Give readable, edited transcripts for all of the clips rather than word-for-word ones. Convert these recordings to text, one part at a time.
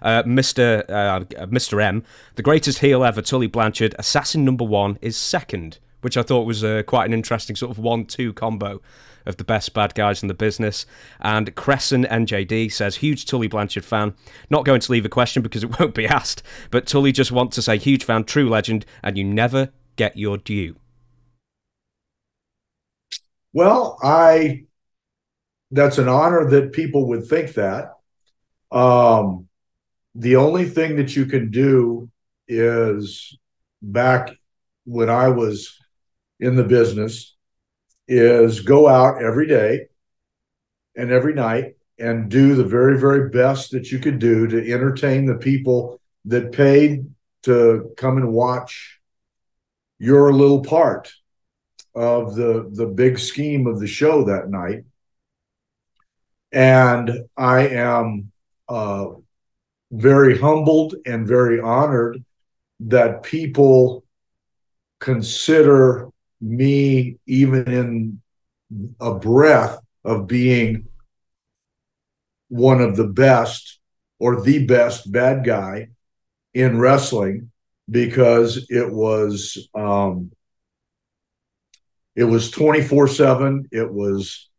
Mr. M, the greatest heel ever, Tully Blanchard. Assassin number one is second, which I thought was quite an interesting sort of 1-2 combo of the best bad guys in the business. And Crescent NJD says, huge Tully Blanchard fan. Not going to leave a question because it won't be asked, but Tully just wants to say, huge fan, true legend, and you never get your due. Well, that's an honor that people would think that. The only thing that you can do is, back when I was in the business, is go out every day and every night and do the very, very best that you could do to entertain the people that paid to come and watch your little part of the big scheme of the show that night. And I am very humbled and very honored that people consider me even in a breath of being one of the best or the best bad guy in wrestling, because it was 24/7. It was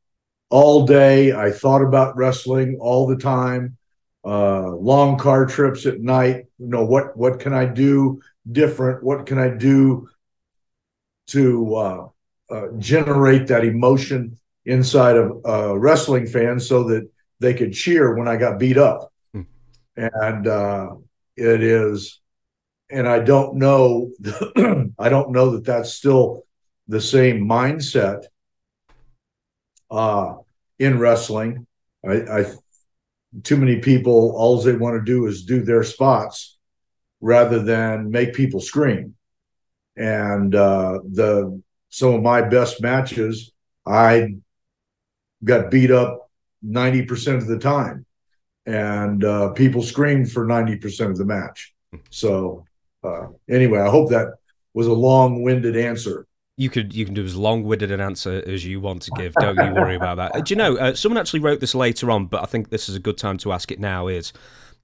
all day. I thought about wrestling all the time. Long car trips at night. What can I do different? What can I do to generate that emotion inside of wrestling fans so that they could cheer when I got beat up? And it is, and I don't know, I don't know that that's still the same mindset in wrestling. Too many people, all they want to do is do their spots rather than make people scream. And some of my best matches, I got beat up 90% of the time, and people screamed for 90% of the match. So anyway, I hope that was a long-winded answer. You can do as long-winded an answer as you want to give. Don't you worry about that. Do you know, someone actually wrote this later on, but I think this is a good time to ask it now, is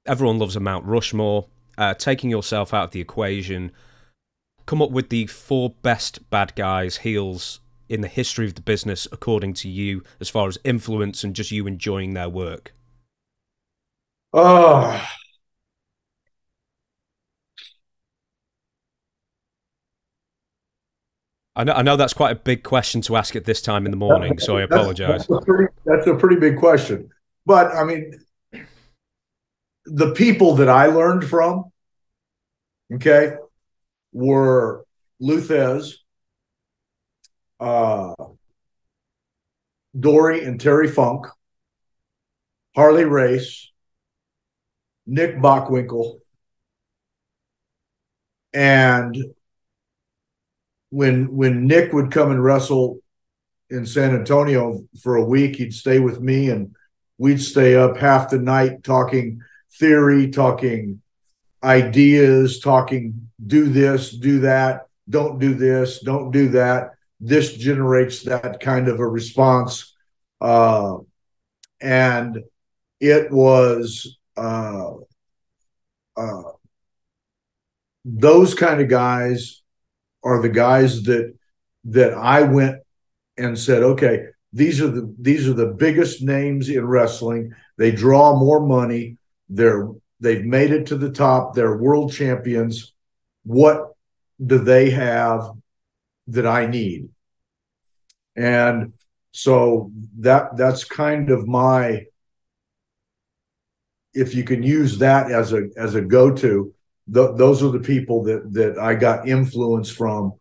everyone loves a Mount Rushmore. Taking yourself out of the equation, come up with the 4 best bad guys, heels, in the history of the business, according to you, as far as influence and just you enjoying their work. Oh, I know that's quite a big question to ask at this time in the morning, so I apologize. That's a pretty big question. But, I mean, the people that I learned from, okay, were Luthez, Dory and Terry Funk, Harley Race, Nick Bockwinkel, and when Nick would come and wrestle in San Antonio for a week, he'd stay with me, and we'd stay up half the night talking theory, talking ideas, talking do this, do that, don't do this, don't do that. This generates that kind of a response. And it was those kind of guys are the guys that I went and said, okay, these are the biggest names in wrestling. They draw more money. They've made it to the top. They're world champions. What do they have that I need? And so that's kind of my, if you can use that as a go-to, those are the people that I got influence from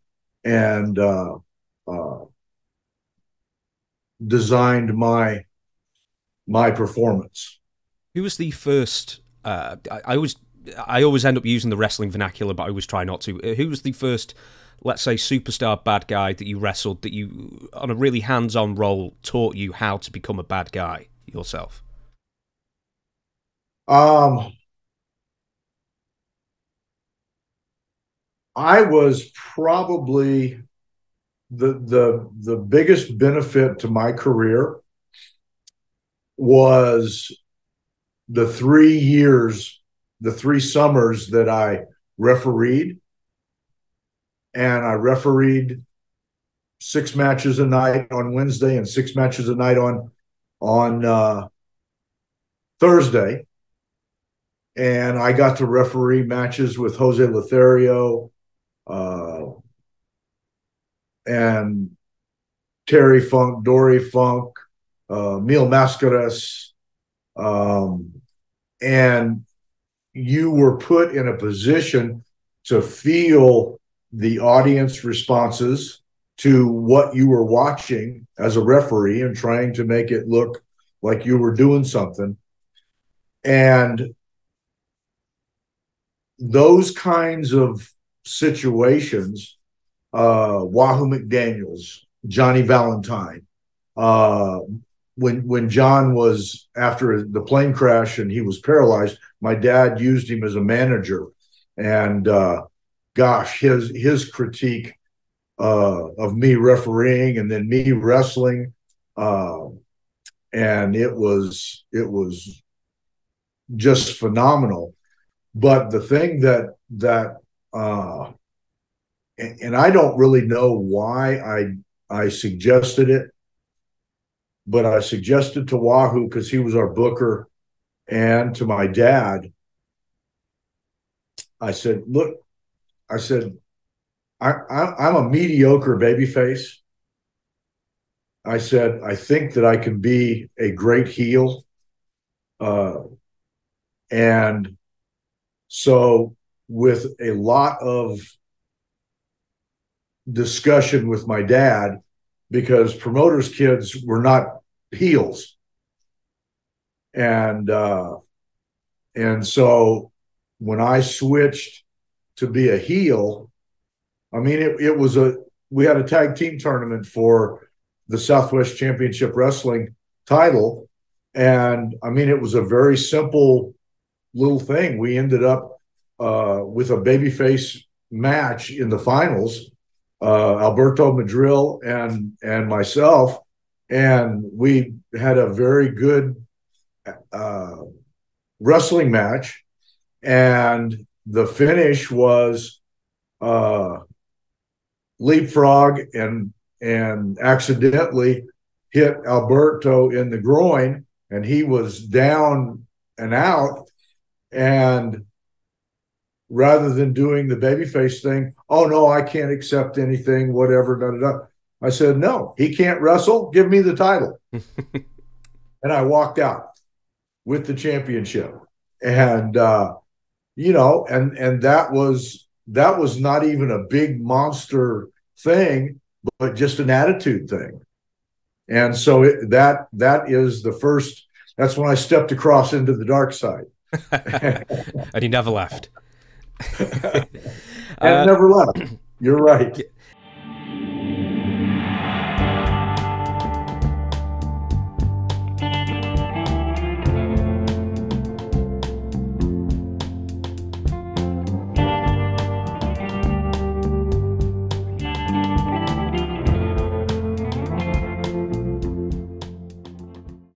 and designed my performance. Who was the first? I always end up using the wrestling vernacular, but I always try not to. Who was the first, let's say, superstar bad guy that you wrestled that you, on a really hands-on role, taught you how to become a bad guy yourself? I was probably the biggest benefit to my career was the 3 years the 3 summers that I refereed, and I refereed 6 matches a night on Wednesday and 6 matches a night on Thursday. And I got to referee matches with Jose Lothario and Terry Funk, Dory Funk, Mil Mascaras, and you were put in a position to feel the audience responses to what you were watching as a referee and trying to make it look like you were doing something. And those kinds of situations, Wahoo McDaniels, Johnny Valentine, when John was after the plane crash and he was paralyzed, my dad used him as a manager, and gosh, his critique of me refereeing and then me wrestling, and it was just phenomenal. But the thing that and I don't really know why I suggested it, but I suggested to Wahoo because he was our booker, and to my dad, I said, look, I said, I'm a mediocre babyface. I said, I think that I can be a great heel. And so with a lot of discussion with my dad, because promoters' kids were not heels. And so when I switched to be a heel, I mean, it was we had a tag team tournament for the Southwest Championship Wrestling title. And I mean, it was a very simple little thing. We ended up with a babyface match in the finals, Alberto Madril and myself, and we had a very good wrestling match. And the finish was leapfrog and accidentally hit Alberto in the groin, and he was down and out. And rather than doing the babyface thing, oh no, I can't accept anything, whatever, da, da, da. I said, no, he can't wrestle. Give me the title. And I walked out with the championship. And you know, and that was not even a big monster thing, but just an attitude thing. And so that is the first. That's when I stepped across into the dark side. And he never left. And never left. You're right.